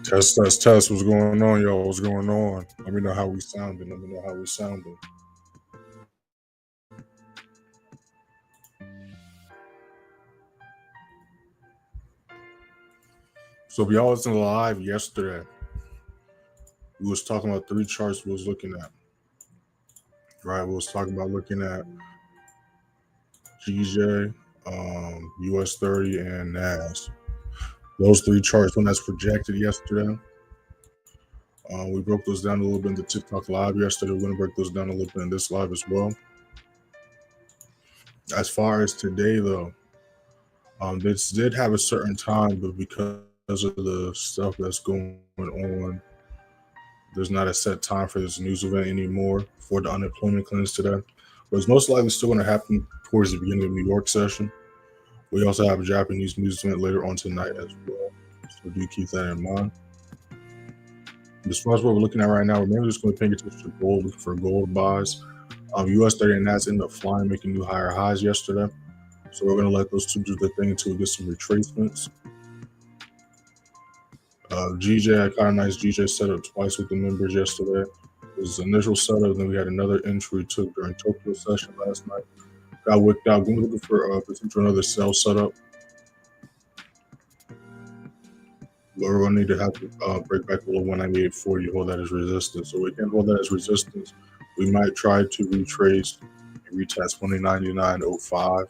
Test, test, test. What's going on, y'all? What's going on? Let me know how we sounding. Let me know how we sounding. So if y'all wasn't live yesterday, we was talking about three charts we was looking at. Right, we was talking about looking at GJ, US30, and NAS. Those three charts, when that's projected yesterday. We broke those down a little bit in the TikTok live yesterday. We're gonna break those down a little bit in this live as well. As far as today, though, this did have a certain time, but because of the stuff that's going on, there's not a set time for this news event anymore for the unemployment claims today. But it's most likely still going to happen towards the beginning of the New York session. We also have a Japanese news event later on tonight as well, so do keep that in mind. As far as what we're looking at right now, remember just going to pay attention to gold, looking for gold buys. US30 and NAS ended up flying, making new higher highs yesterday. So we're going to let those two do their thing until we get some retracements. GJ, I got a nice GJ setup twice with the members yesterday. It was the initial setup, then we had another entry we took during Tokyo session last night. Got wicked out. Going looking for potential another sell setup. We're going to need to have to break back below 198.40 to hold that as resistance. So we can hold that as resistance. We might try to retrace and retest 2099.05.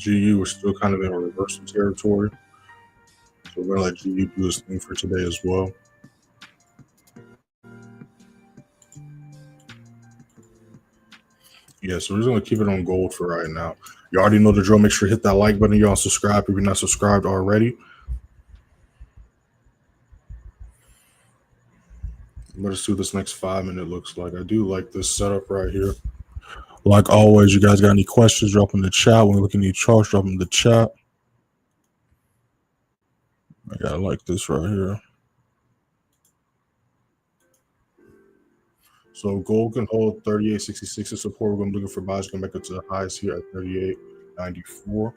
GU, we're still kind of in a reversal territory. So we're going to let GU do his thing for today as well. Yeah, so we're just going to keep it on gold for right now. You already know the drill. Make sure to hit that like button. Y'all subscribe if you're not subscribed already. Let's see what this next 5 minute looks like. I do like this setup right here. Like always, you guys got any questions, drop in the chat. When we look at any charts, drop in the chat. I gotta like this right here. So gold can hold 38.66 as support. We're going to be looking for buys. Going back up to the highs here at 38.94.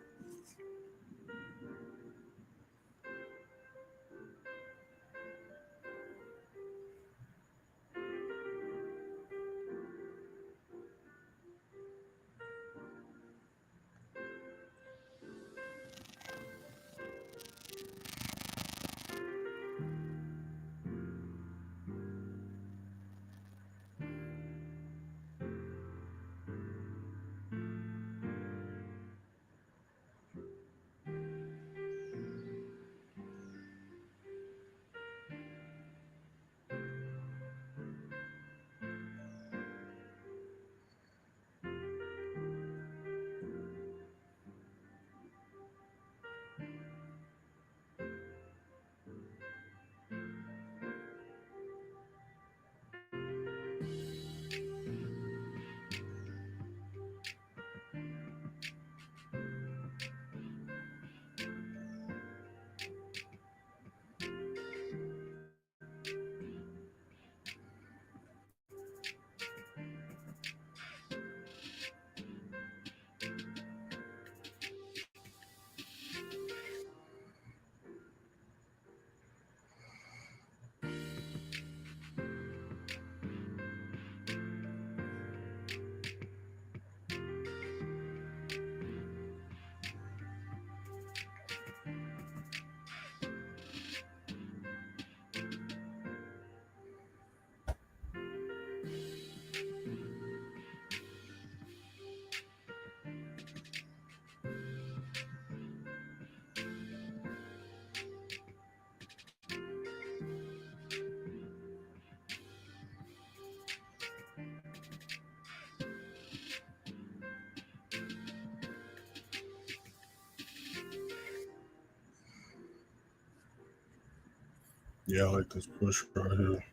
Yeah, I like this push right here.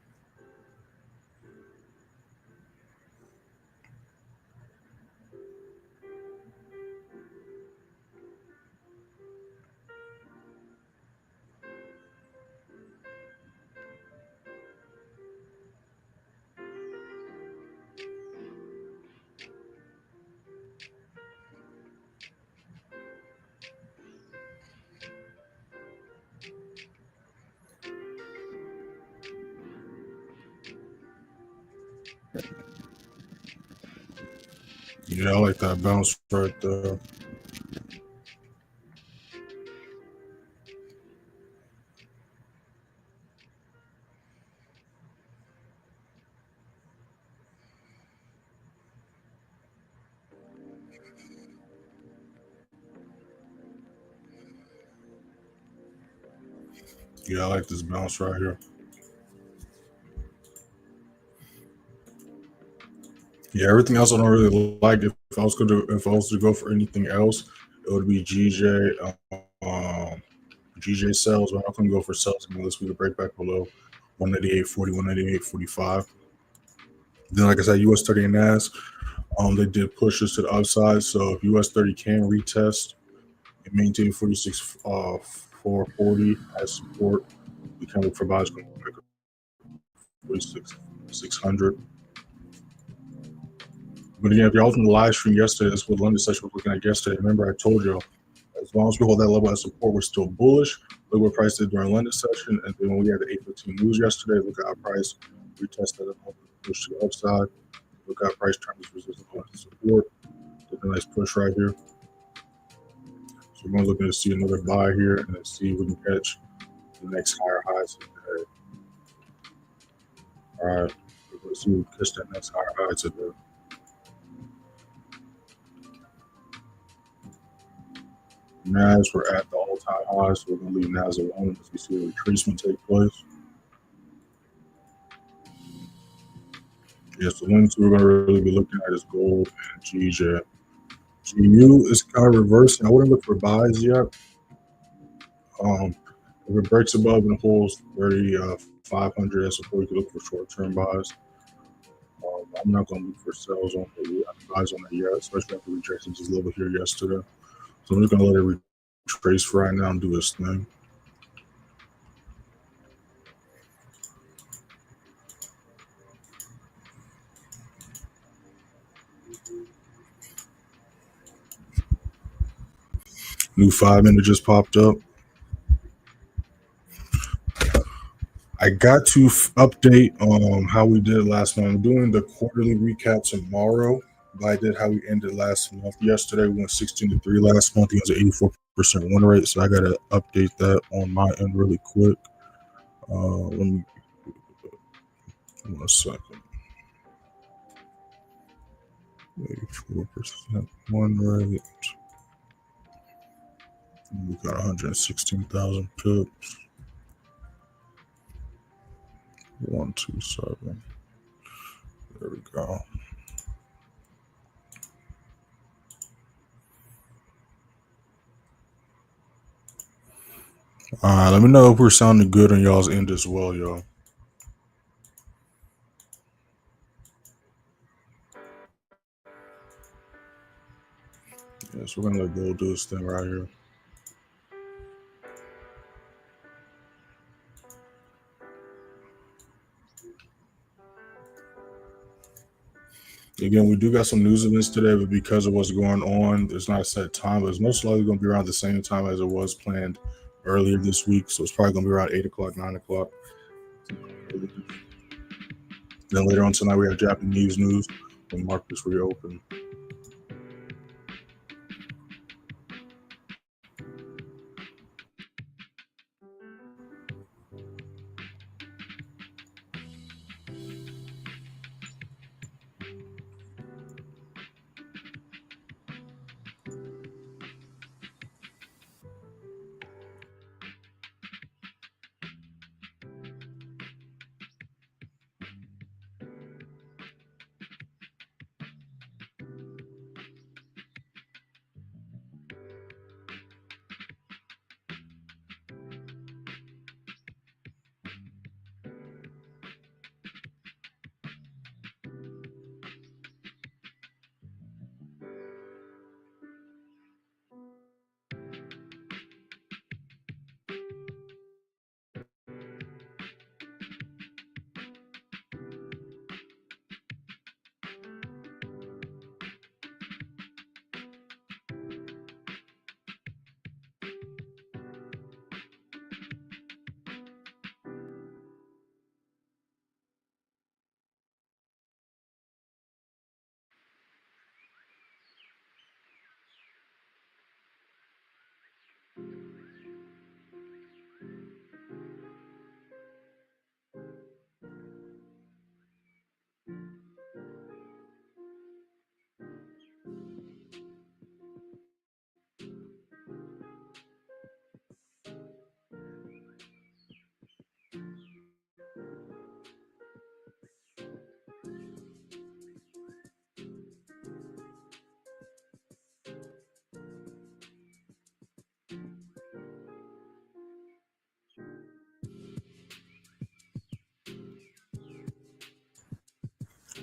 Yeah, I like that bounce right there. Yeah, I like this bounce right here. Yeah, everything else I don't really like. If I was to go for anything else, it would be GJ sells, but I'm not gonna go for sells unless we could break back below 198.40, 198.45. Then, like I said, US30 NAS, they did push us to the upside. So if US30 can retest and maintain 46 440 as support, we can look for buys going back up 46 600. But again, if y'all was in the live stream yesterday, that's what London session was looking at yesterday. Remember, I told you, as long as we hold that level of support, we're still bullish. Look what price did during London session. And then when we had the 815 news yesterday, look at our price retested it up, push to the upside. Look at our price turn this resistance to support. Did a nice push right here. So we're going to look to see another buy here and then see if we can catch the next higher highs today. All right, let's see if we can catch that next higher high today. NAS, we're at the all-time high, so we're going to leave NAS alone as we see a retracement take place. Yes, the ones we're going to really be looking at is gold and GJ. GU is kind of reversing. I wouldn't look for buys yet. If it breaks above and holds 3,500 as support, you can look for short-term buys. I'm not going to look for sells on the buys on that yet, especially after retracing this level here yesterday. So I'm just going to let it retrace for right now and do its thing. New 5-minute just popped up. I got to update how we did last month. I'm doing the quarterly recap tomorrow, but I did how we ended last month. Yesterday we went 16-3 last month. He was an 84% win rate, so I got to update that on my end really quick. Let me 1 second. 84% win rate. We got 116,000 pips. 127. There we go. Let me know if we're sounding good on y'all's end as well, y'all. Yes, we're gonna let gold do this thing right here. Again, we do got some news events today, but because of what's going on, there's not a set time, but it's most likely going to be around the same time as it was planned earlier this week. So it's probably going to be around 8 o'clock, 9 o'clock. Then later on tonight, we have Japanese news when markets reopen.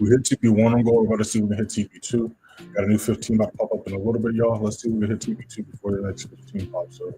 We hit TP1 on gold. We're about to see if we can hit TP2. Got a new 15 about to pop up in a little bit, y'all. Let's see if we can hit TP2 before the next 15 pops up.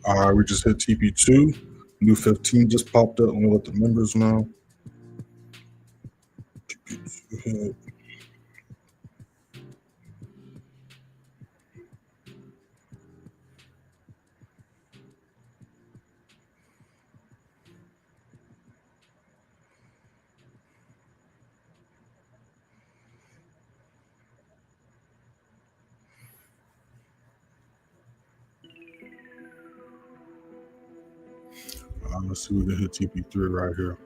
All right, we just hit TP2. New 15 just popped up. I'm gonna let the members know. TP2 hit. Let's see if we can hit TP3 right here.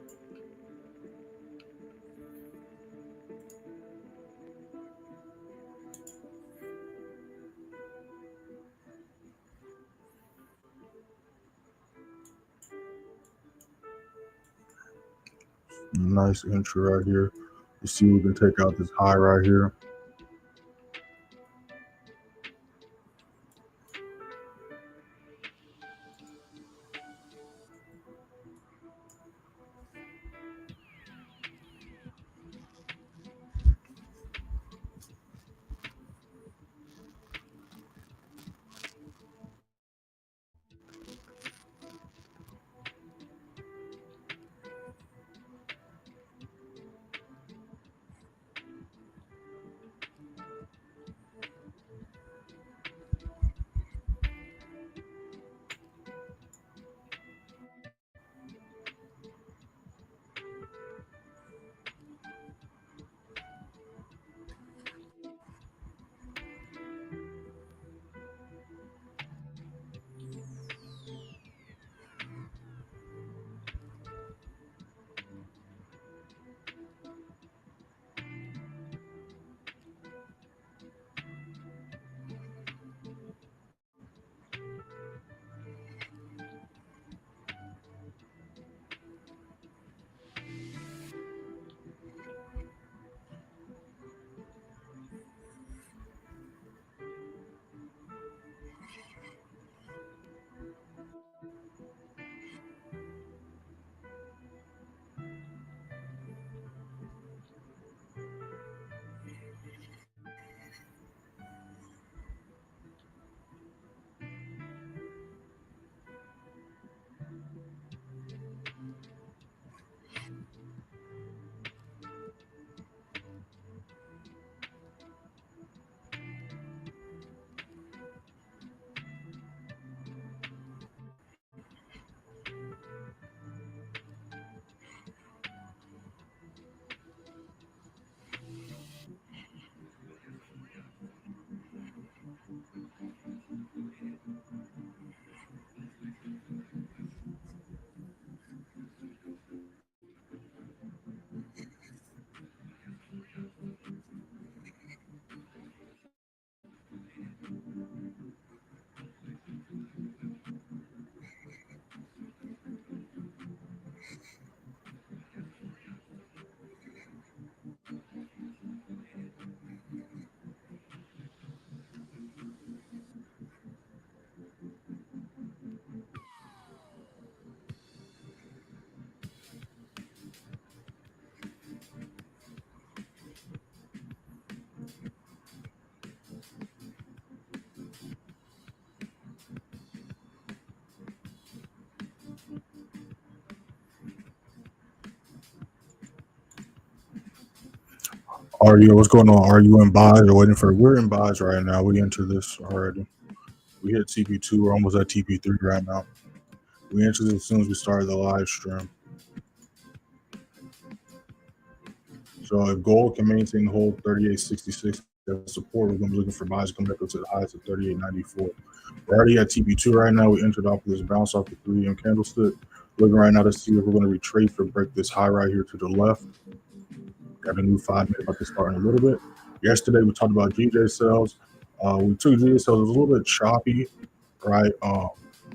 Nice entry right here. Let's see if we can take out this high right here. Are you? What's going on? Are you in buys or waiting for? We're in buys right now. We enter this already. We hit TP2. We're almost at TP3 right now. We entered it as soon as we started the live stream. So if gold can maintain the whole 38.66 as support, we're going to be looking for buys to come back up to the highs of 38.94. We're already at TP2 right now. We entered off this bounce off the 3 AM candlestick. Looking right now to see if we're going to retrace or break this high right here to the left. Got a new 5 minute about to start in a little bit. Yesterday we talked about GJ sales. We took GJ sales. It was a little bit choppy, right?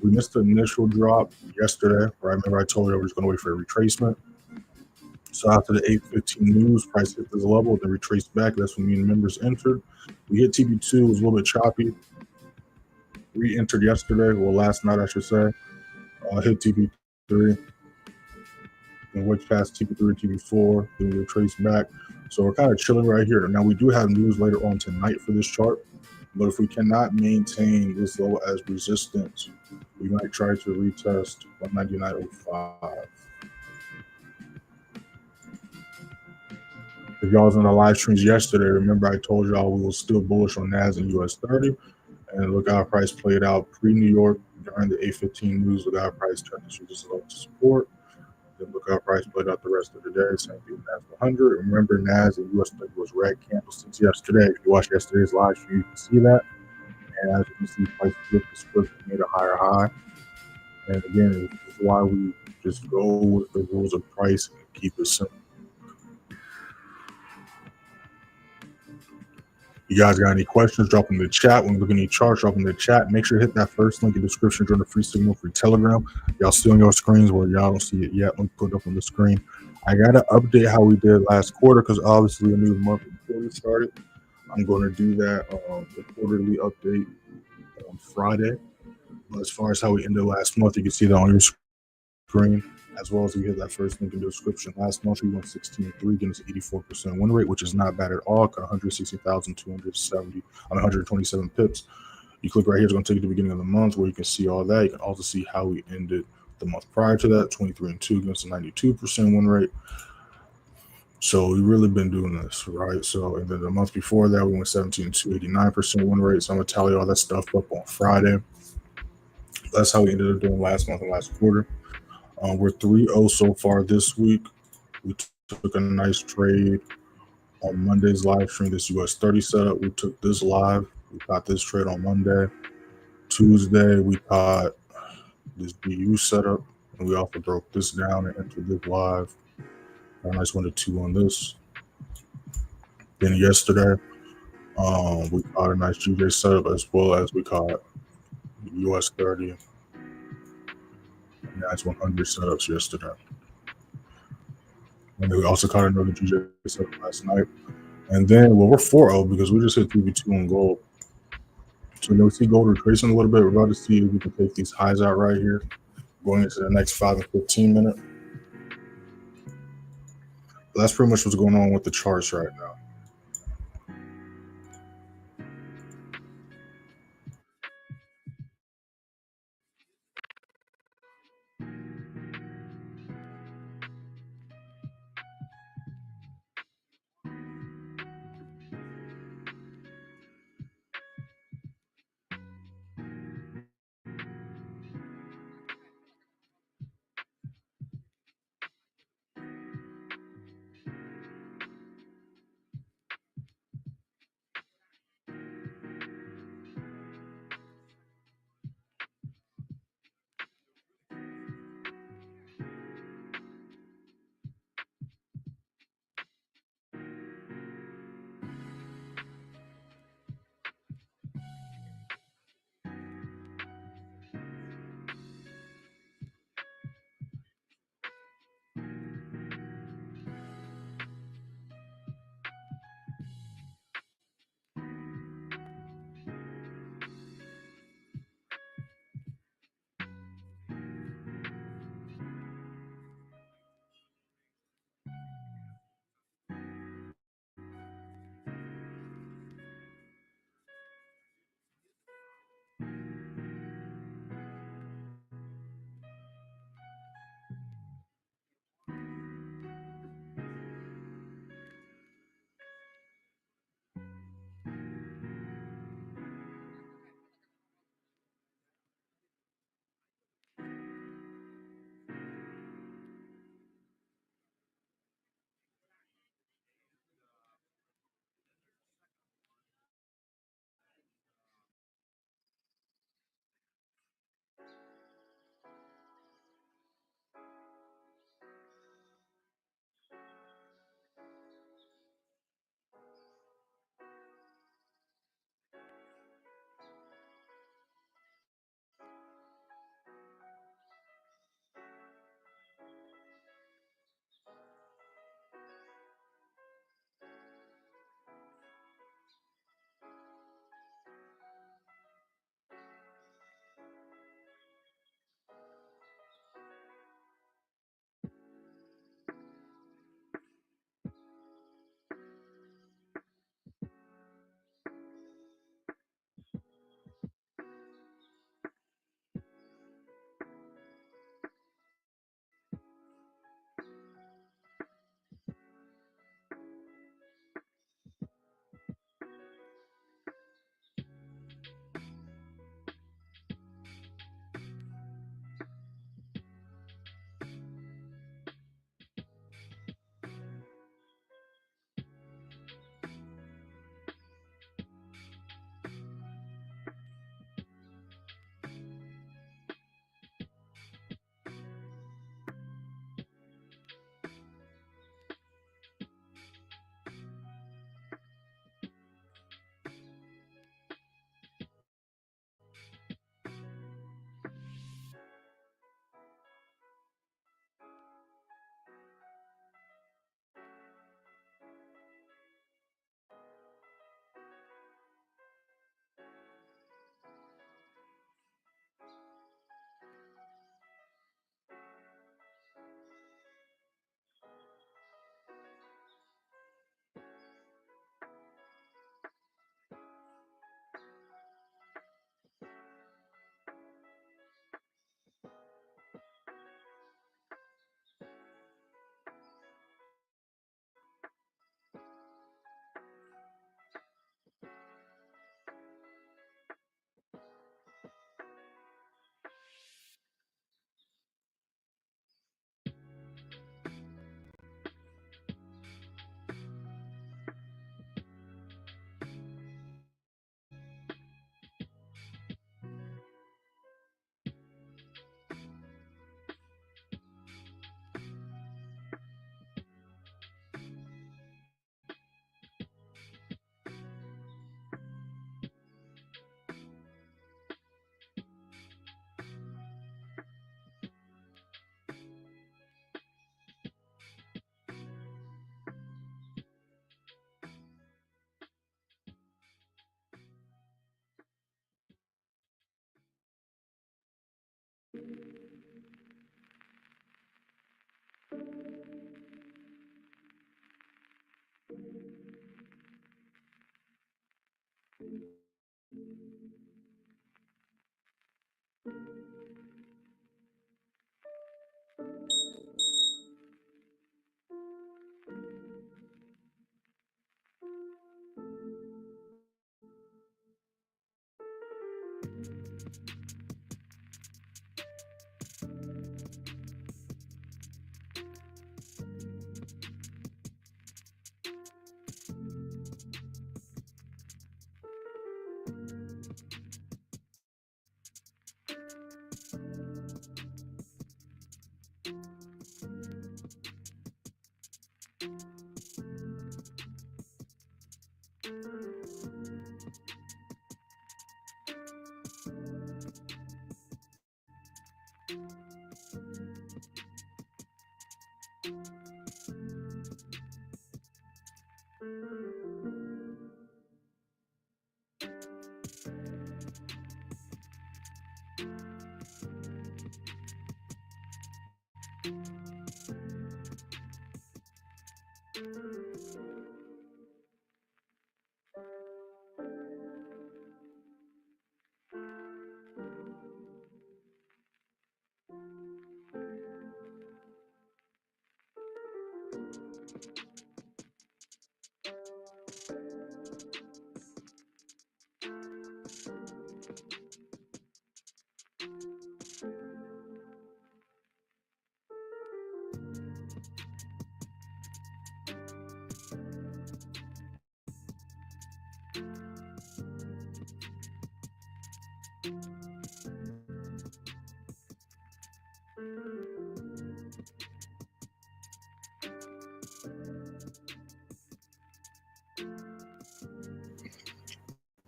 We missed the initial drop yesterday, right? Remember I told you I was going to wait for a retracement. So after the 8:15 news, price hit this level, then retraced back. That's when me and members entered. We hit TP2. It was a little bit choppy. We entered yesterday, well, last night I should say. Hit TP3, and went past TP3, TP4, then we retraced back. So we're kind of chilling right here. Now we do have news later on tonight for this chart, but if we cannot maintain this level as resistance, we might try to retest 199.05. If y'all was in the live streams yesterday, remember I told y'all we were still bullish on NAS and US30, and look how our price played out pre-New York during the 8:15 news. Look how our price turned to just level to support. Then look how our price played out the rest of the day. Same thing with NAS100. Remember, NAS and US30 was red candlesticks yesterday. If you watch yesterday's live stream, you can see that. And as you can see, price flipped the script and made a higher high. And again, this is why we just go with the rules of price and keep it simple. You guys got any questions, drop in the chat. When we look at any charts, drop in the chat. Make sure to hit that first link in the description. Join the free signal for Telegram. Y'all see on your screens where y'all don't see it yet. Let me put it up on the screen. I got to update how we did last quarter because obviously a new month quarter started. I'm going to do that the quarterly update on Friday. But as far as how we ended last month, you can see that on your screen, as well as we hit that first link in the description. Last month we went 16.3, getting us 84% win rate, which is not bad at all. 160,270, 127 pips. You click right here, it's going to take you to the beginning of the month where you can see all that. You can also see how we ended the month prior to that, 23-2 against a 92% win rate. So we've really been doing this, right? So and then the month before that, we went 17-2, 89% win rate. So I'm going to tally all that stuff up on Friday. That's how we ended up doing last month and last quarter. We're 3-0 so far this week. We took a nice trade on Monday's live stream, this US30 setup. We took this live. We caught this trade on Monday. Tuesday, we caught this BU setup, and we also broke this down and entered this live. A nice 1-2 on this. Then yesterday, we caught a nice GJ setup as well as we caught US30 NAS100 setups yesterday. And then we also caught another GJ setup last night. And then, well, we're 4-0 because we just hit 3v2 on gold. So you'll see gold retracing a little bit. We're about to see if we can take these highs out right here, going into the next 5 and 15 minute. But that's pretty much what's going on with the charts right now.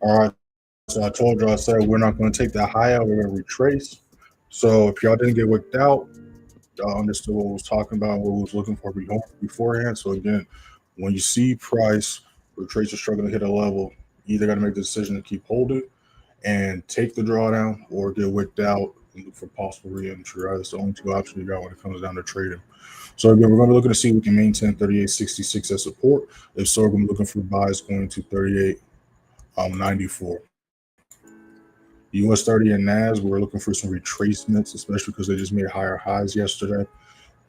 All right. So I told you, I said we're not going to take that high out. We're going to retrace. So if y'all didn't get wicked out, y'all understood what we was talking about, what we was looking for beforehand. So again, when you see price retrace or struggling to hit a level, you either got to make the decision to keep holding and take the drawdown, or get wicked out and look for possible re-entry. Right, that's the only two options you got when it comes down to trading. So again, we're going to be looking to see if we can maintain 38.66 as support. If so, we're going to be looking for buys going to 38.94. US30 and NAS, we're looking for some retracements, especially because they just made higher highs yesterday.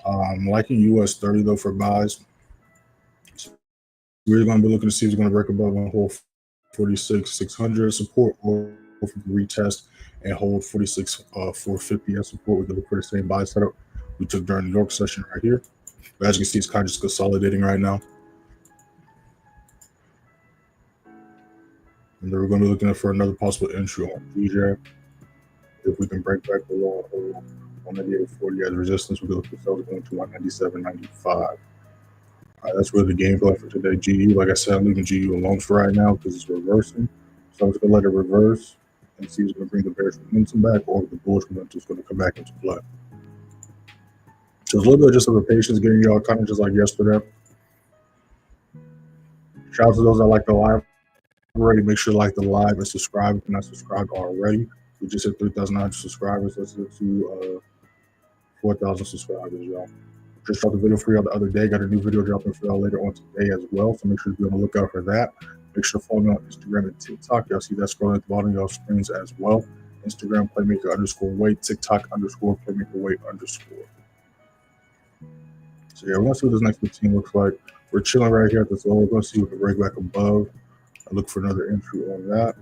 Liking US30 though for buys. We're going to be looking to see if it's going to break above and hold 46,600 support, or retest and hold 46,450 as support. We're going to look for the same buy setup we took during the New York session right here. But as you can see, it's kind of just consolidating right now. And then we're going to be looking for another possible entry on GJ. If we can break back below and hold 198.40 as resistance, we're going to look for sales going to 197.95. That's really the game plan for today. GU, like I said, I'm leaving GU alone for right now because it's reversing. So I'm just going to let it reverse and see if it's going to bring the bearish momentum back, or the bullish momentum is going to come back into play. So it's a little bit just of a patience getting y'all, kind of just like yesterday. Shout out to those that like the live already. Make sure to like the live and subscribe if you're not subscribed already. We just hit 3,900 subscribers. Let's get to 4,000 subscribers, y'all. Just dropped a video for y'all the other day. Got a new video dropping for y'all later on today as well. So make sure to be on the lookout for that. Make sure to follow me on Instagram and TikTok. Y'all see that scrolling at the bottom of y'all screens as well. Instagram playmaker_wait, TikTok _playmaker_wait_. So yeah, we're gonna see what this next 15 looks like. We're chilling right here at this low. We're gonna see if we can break back above. I look for another entry on that.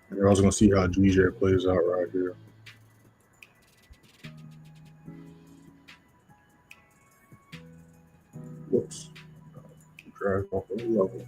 And you're also gonna see how GJ plays out right here. Whoops. Drag off the level.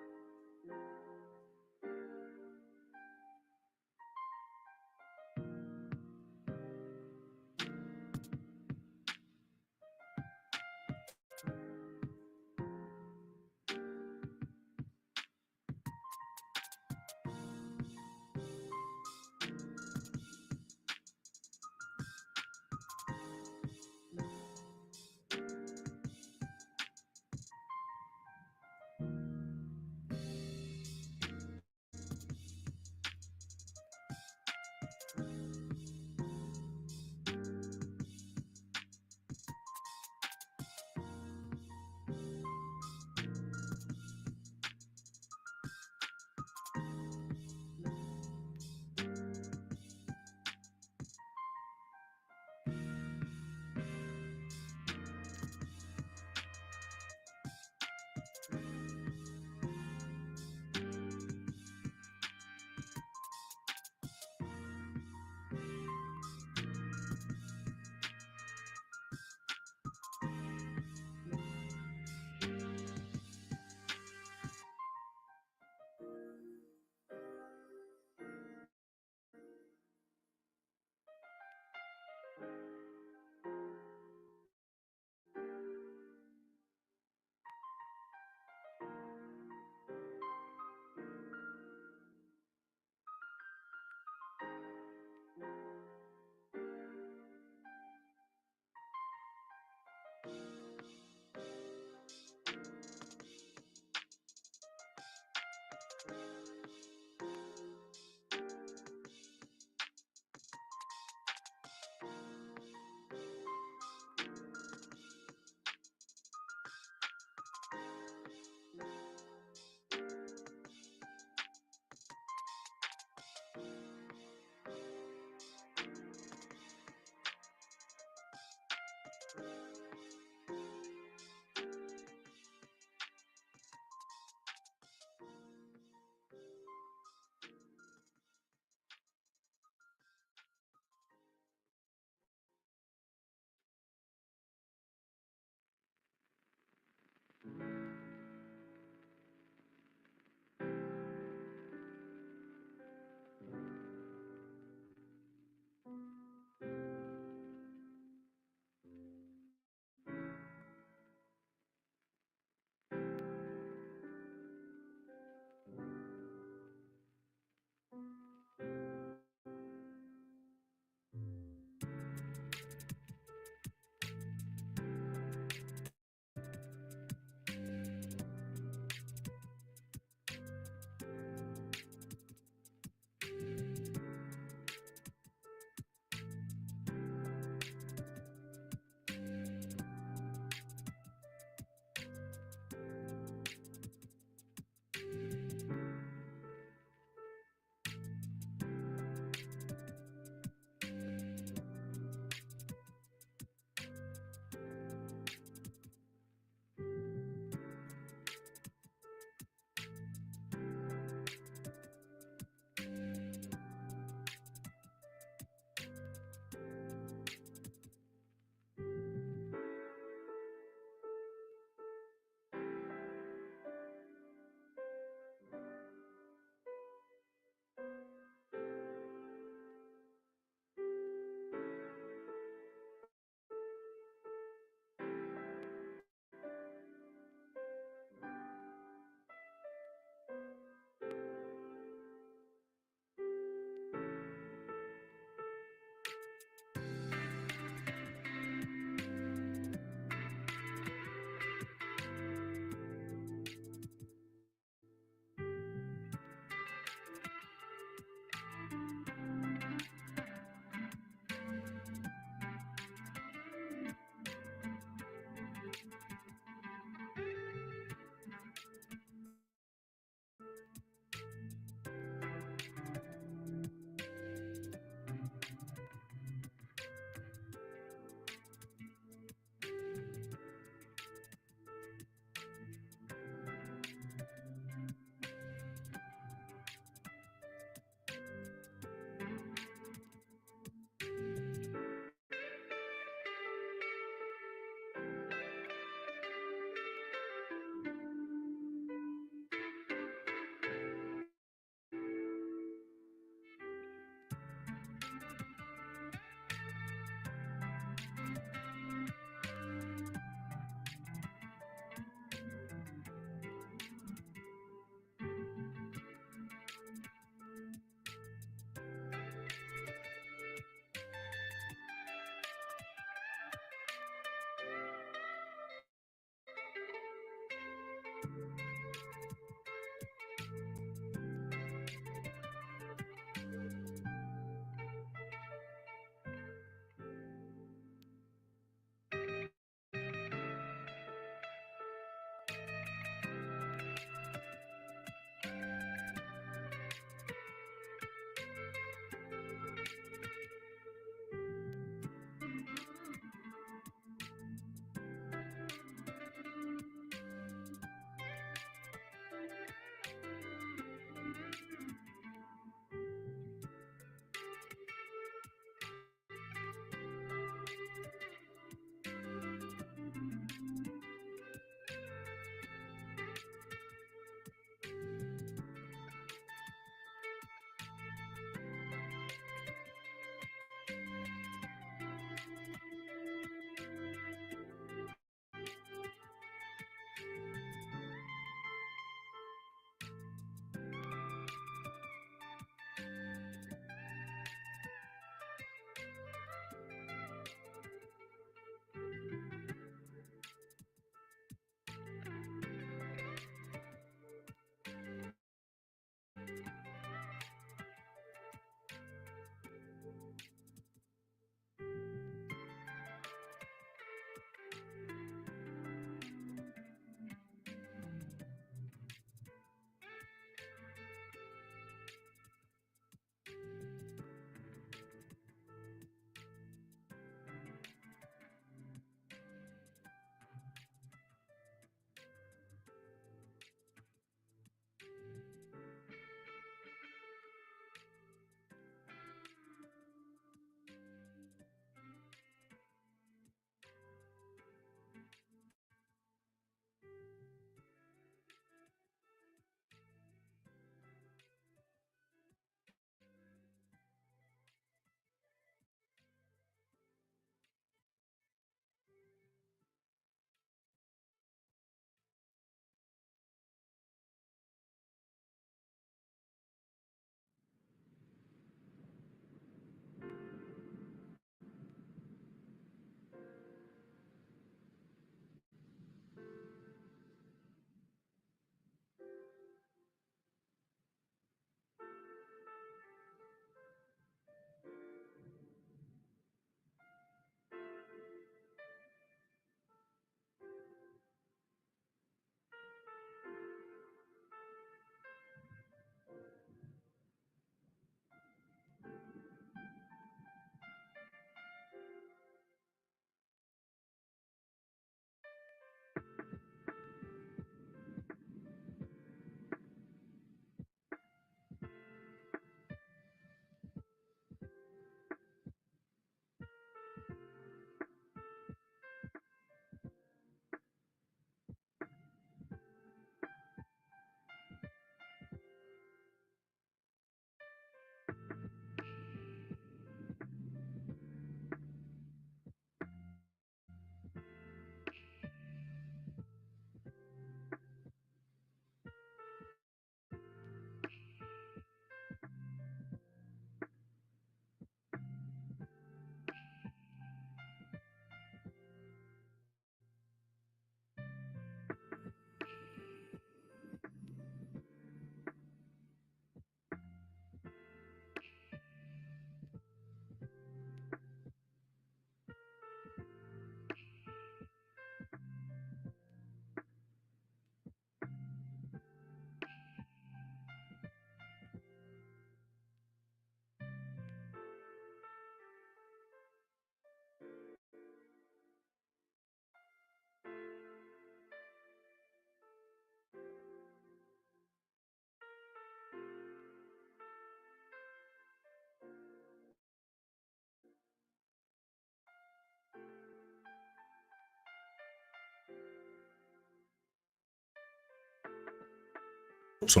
So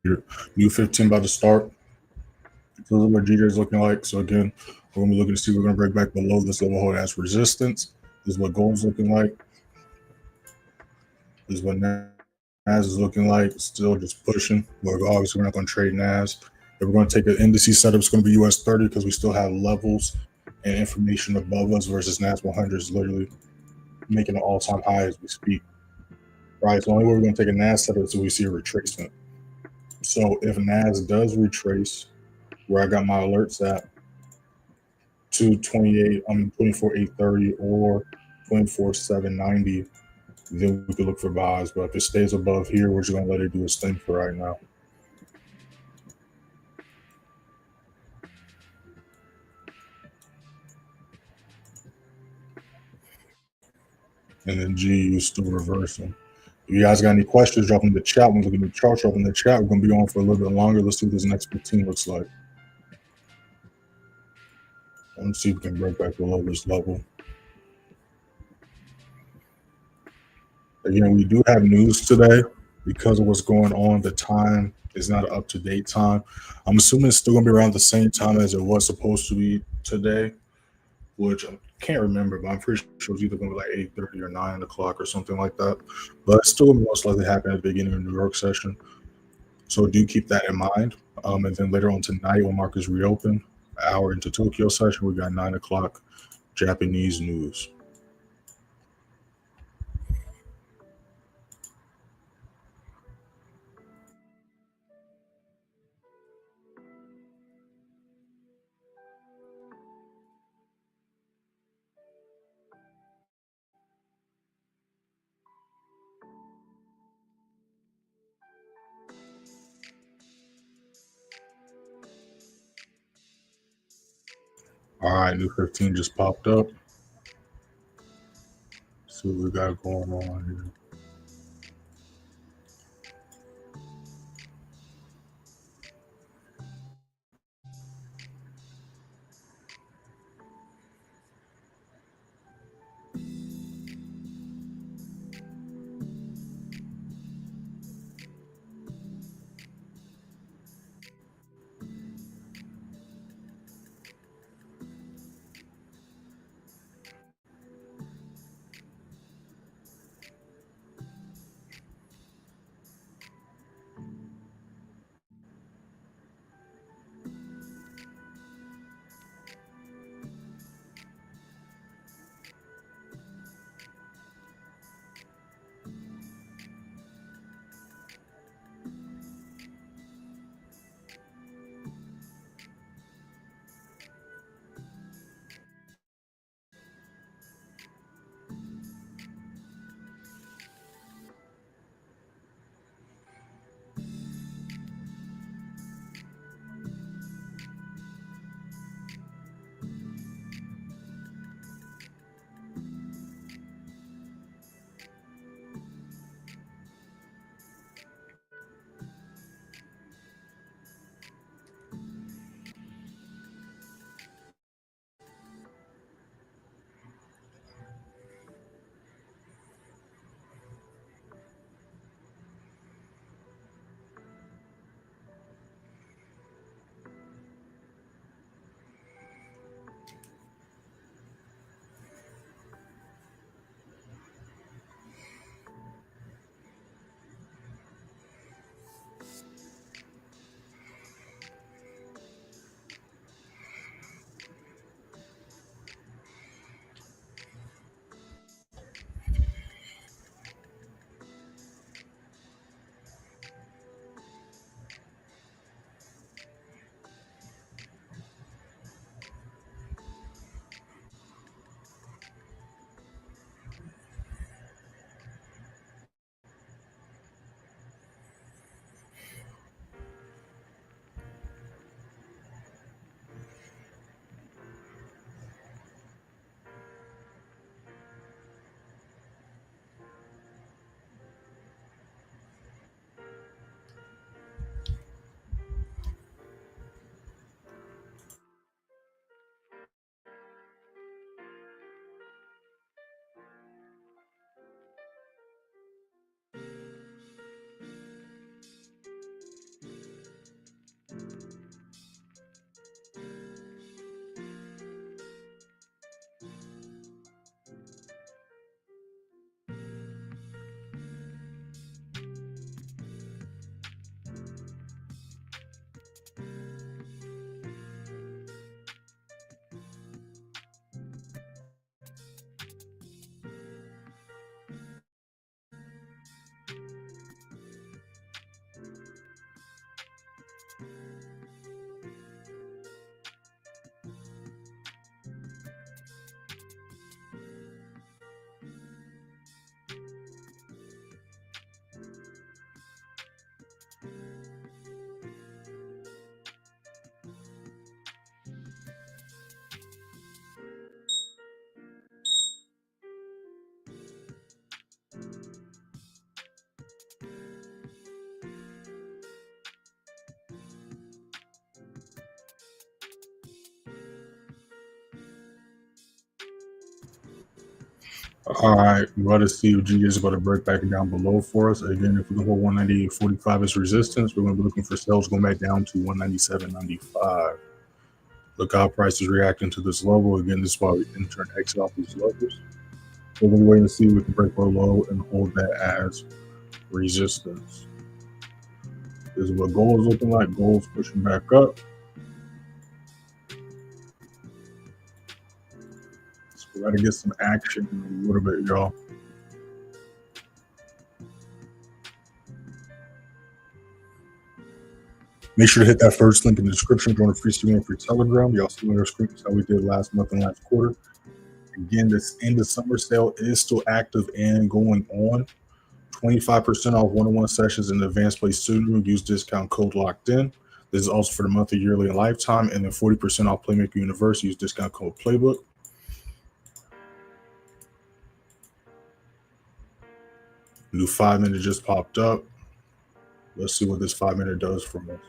your new 15 about to start. So this is what GJ is looking like. So again, we're gonna be looking to see we're gonna break back below this level hold as resistance. This is what gold's looking like. This is what NAS is looking like. Still just pushing. But obviously we're not gonna trade NAS. If we're gonna take an indice setup, it's gonna be US30 because we still have levels and information above us versus NAS100 is literally making an all-time high as we speak. Right. So only way we're gonna take a NAS setup is we see a retracement. So if NAS does retrace where I got my alerts at to 24,830 or 24,790, then we could look for buys. But if it stays above here, we're just gonna let it do its thing for right now. And then GU is still reversing. If you guys got any questions, drop in the chat. When we look at the chart, drop in the chat. We're gonna be on for a little bit longer. Let's see what this next 15 looks like. Let's see if we can break back below this level. Again, we do have news today because of what's going on. The time is not an up-to-date time. I'm assuming it's still going to be around the same time as it was supposed to be today, which I can't remember, but I'm pretty sure it's either going to be like 8:30 or 9 o'clock or something like that. But it's still going to most likely happen at the beginning of the New York session. So do keep that in mind. And then later on tonight, when markets reopen, an hour into Tokyo session, we got 9 o'clock Japanese news. All right, new 15 just popped up. See what we got going on here. All right, we're about to see if G is about to break back down below for us. Again, if we can hold 198.45 as resistance, we're going to be looking for sales going back down to 197.95. Look how price is reacting to this level. Again, this is why we enter and exit off these levels. So we're going to wait and see if we can break below and hold that as resistance. This is what gold is looking like. Gold's pushing back up. So we got to get some action in a little bit, y'all. Make sure to hit that first link in the description. Join a free stream for Telegram. Y'all see on your screens how we did last month and last quarter. Again, this end of summer sale is still active and going on. 25% off one-on-one sessions in the advanced play student. Use discount code locked in. This is also for the monthly, yearly, and lifetime. And then 40% off Playmaker Universe. Use discount code playbook. New 5-minute just popped up. Let's see what this 5-minute does for us.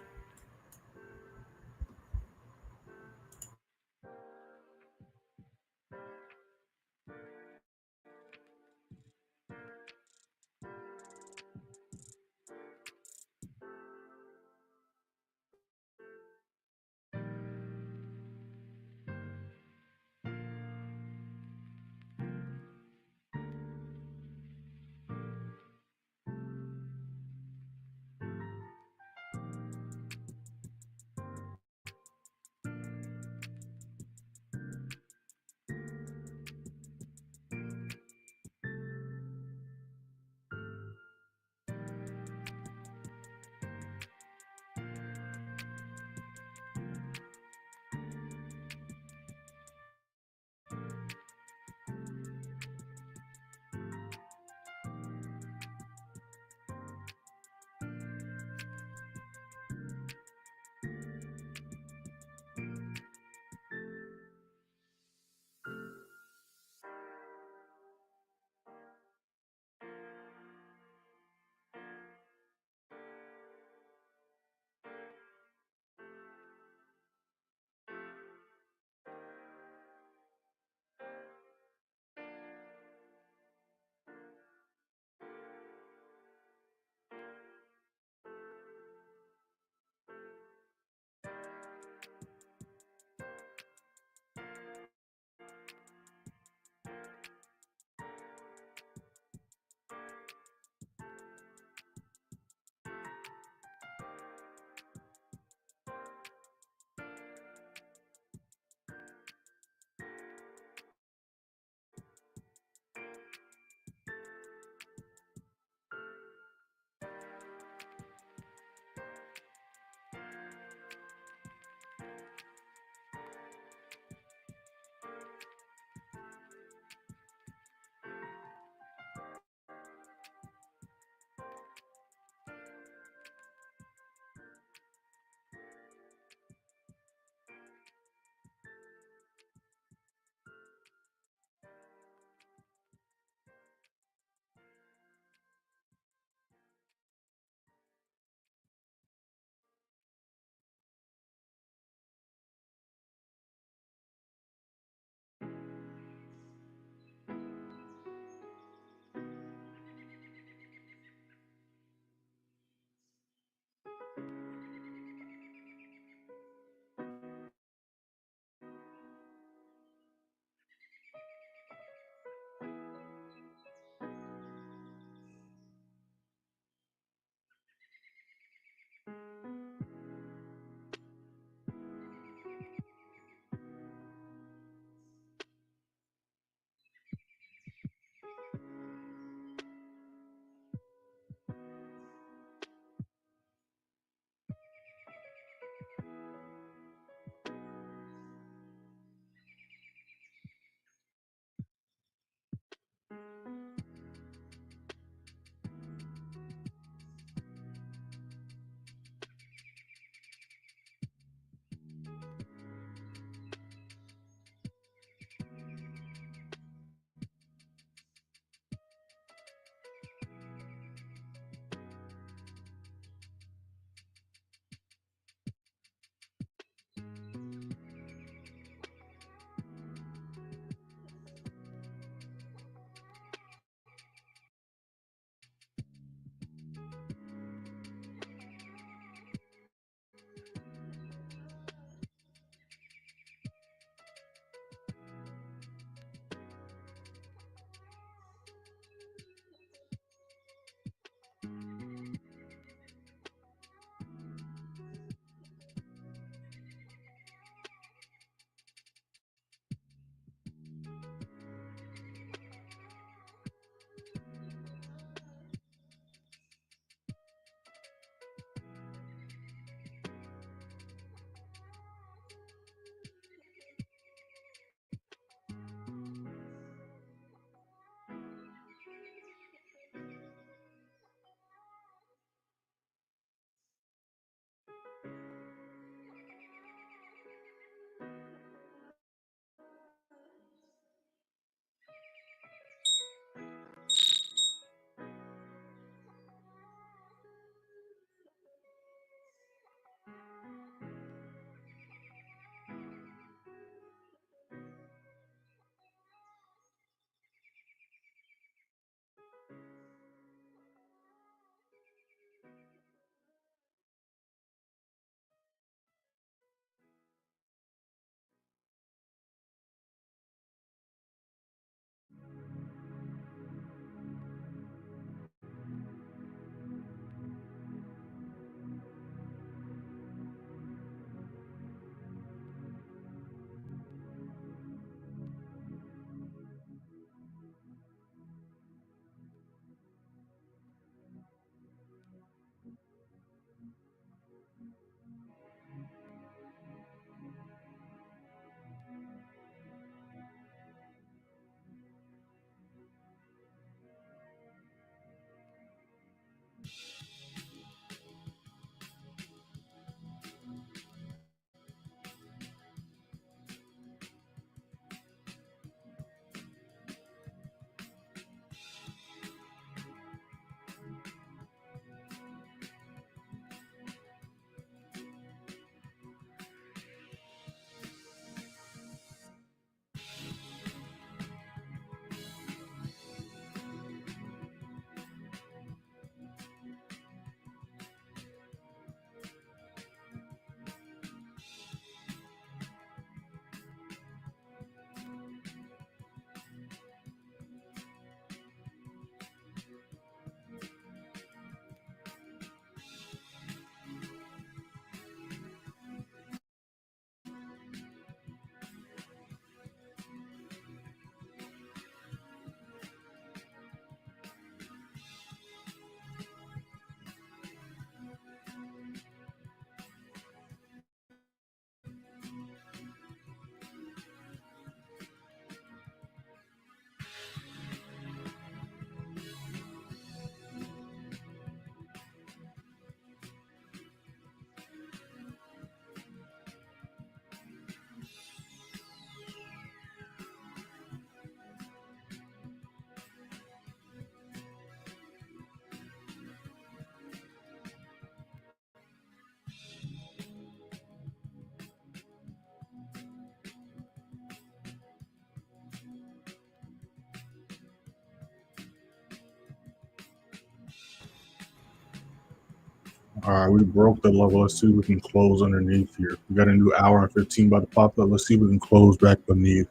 All right, we broke the level. Let's see if we can close underneath here. We got a new hour and 15 about to pop up. Let's see if we can close back beneath.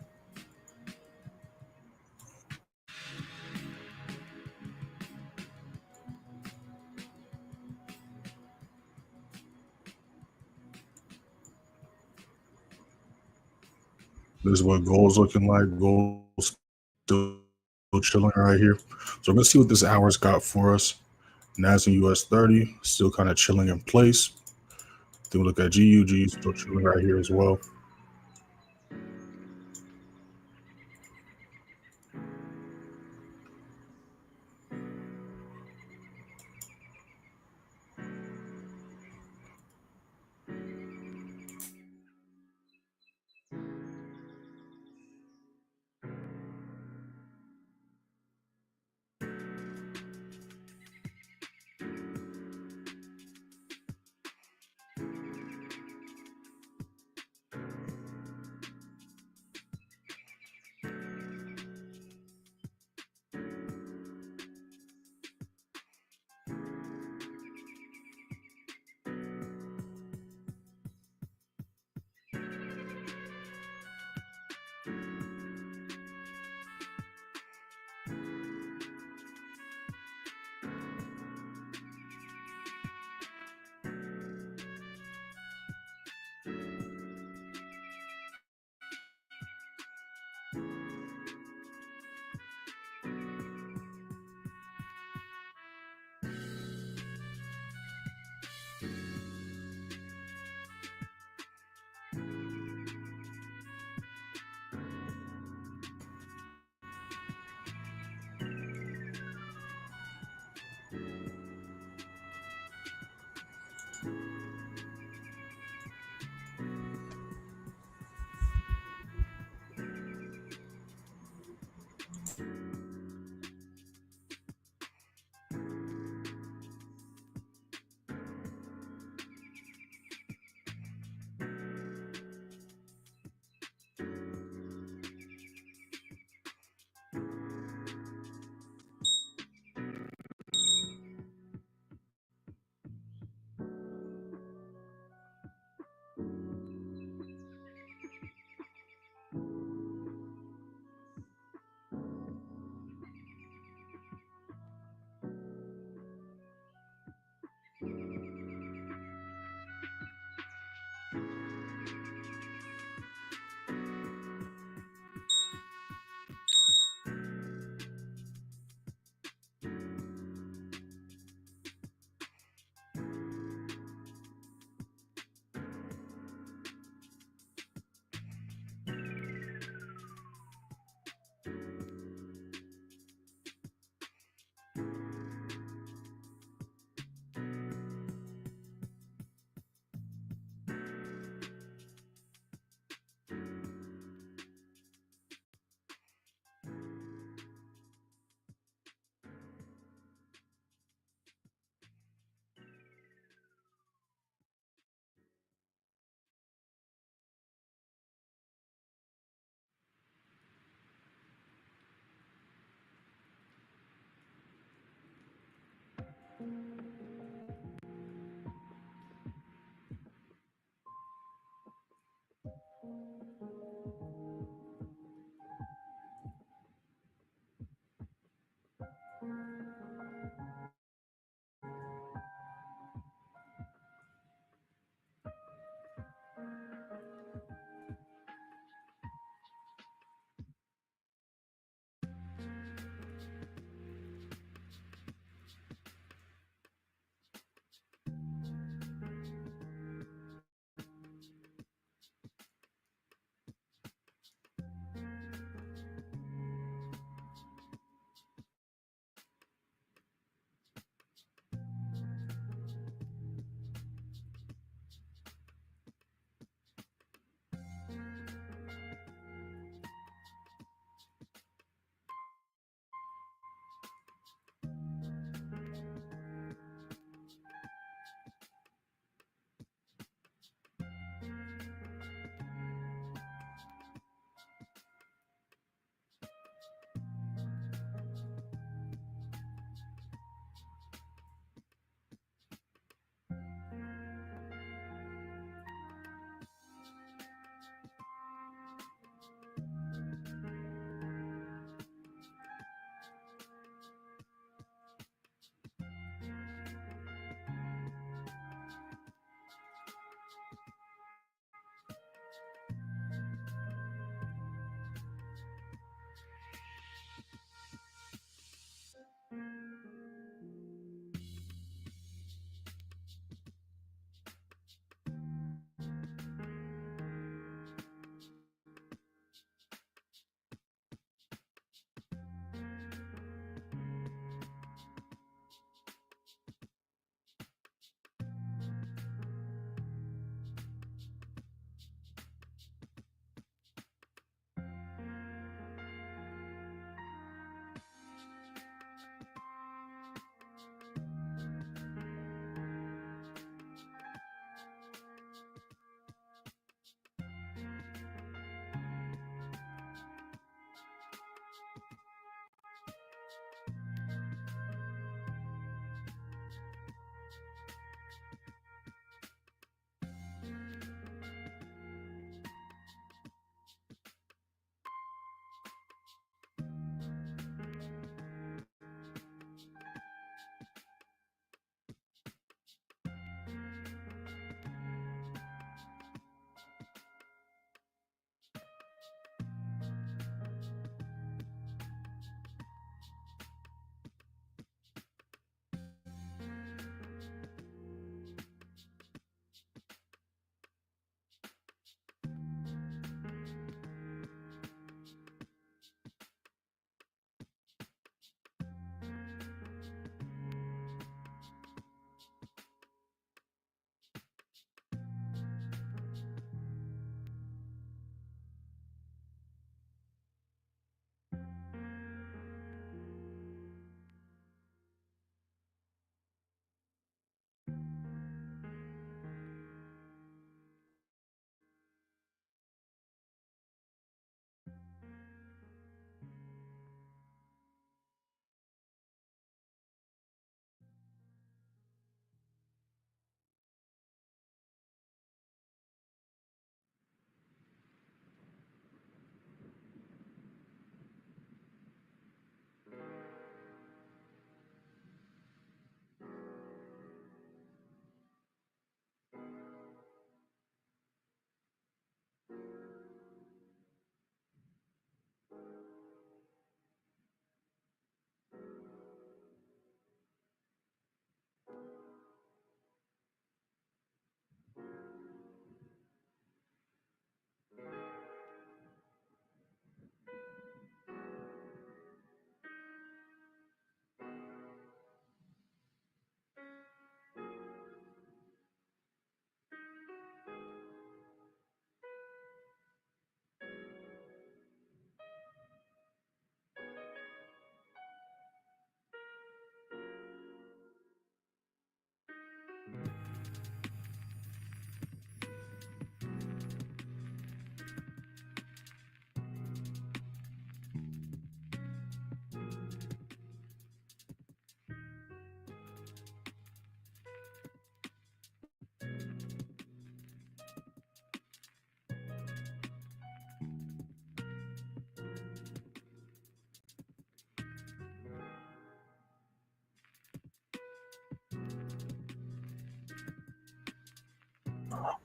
This is what gold's looking like. Gold's still chilling right here. So let's see what this hour's got for us. NASDAQ US30 still kind of chilling in place. Then we look at GUG, still chilling right here as well.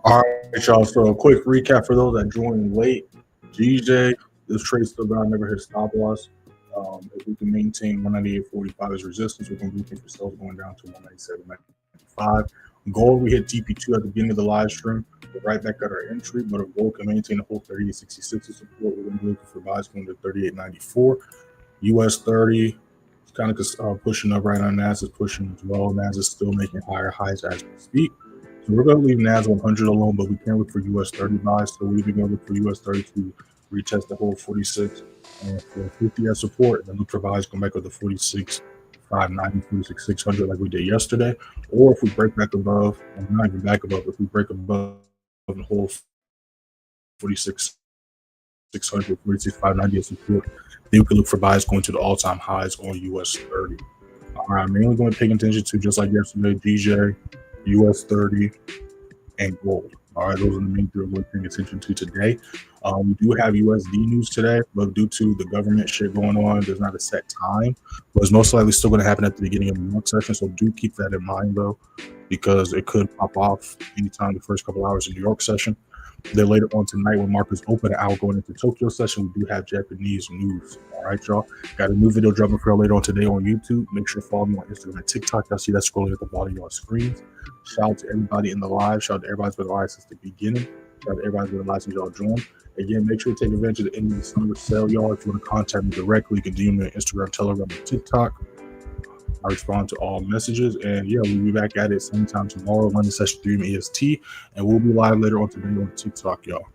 All right, y'all. So a quick recap for those that joined late. GJ, this trade still got never hit stop loss. If we can maintain 198.45 as resistance, we're going to be looking for sales going down to 197.95. Gold, we hit TP2 at the beginning of the live stream. We're right back at our entry, but if gold can maintain the whole 38.66 as support, we're going to be looking for buys going to 38.94. US30 is kind of pushing up right on. NAS is pushing as well. NAS is still making higher highs as we speak. So we're going to leave NAS100 alone, but we can look for US30 buys. So we're going to look for US30 to retest the whole 46 for 50 as support, and then look for buys come back with the 46.590, 46.600 like we did yesterday. Or if we break back above, and not even back above, if we break above the whole 46.600, 46.590 as support, then we can look for buys going to the all-time highs on US30. All right, I'm mainly going to pay attention to, just like yesterday, DJ, US30, and gold. All right, those are the main three we're paying attention to today. We do have USD news today, but due to the government shit going on, there's not a set time. But it's most likely still going to happen at the beginning of the New York session, so do keep that in mind, though, because it could pop off anytime the first couple hours of New York session. Then later on tonight, when markets open an hour going into Tokyo session, we do have Japanese news. All right, y'all. Got a new video dropping for later on today on YouTube. Make sure to follow me on Instagram and TikTok. Y'all see that scrolling at the bottom of your screens. Shout out to everybody in the live. Shout out to everybody who's been live since the beginning. Shout out to everybody who's been live since y'all joined. Again, make sure to take advantage of the end of the summer sale, y'all. If you want to contact me directly, you can DM me on Instagram, Telegram, and TikTok. I respond to all messages. And yeah, we'll be back at it same time tomorrow, London session 3 EST. And we'll be live later on today on TikTok, y'all.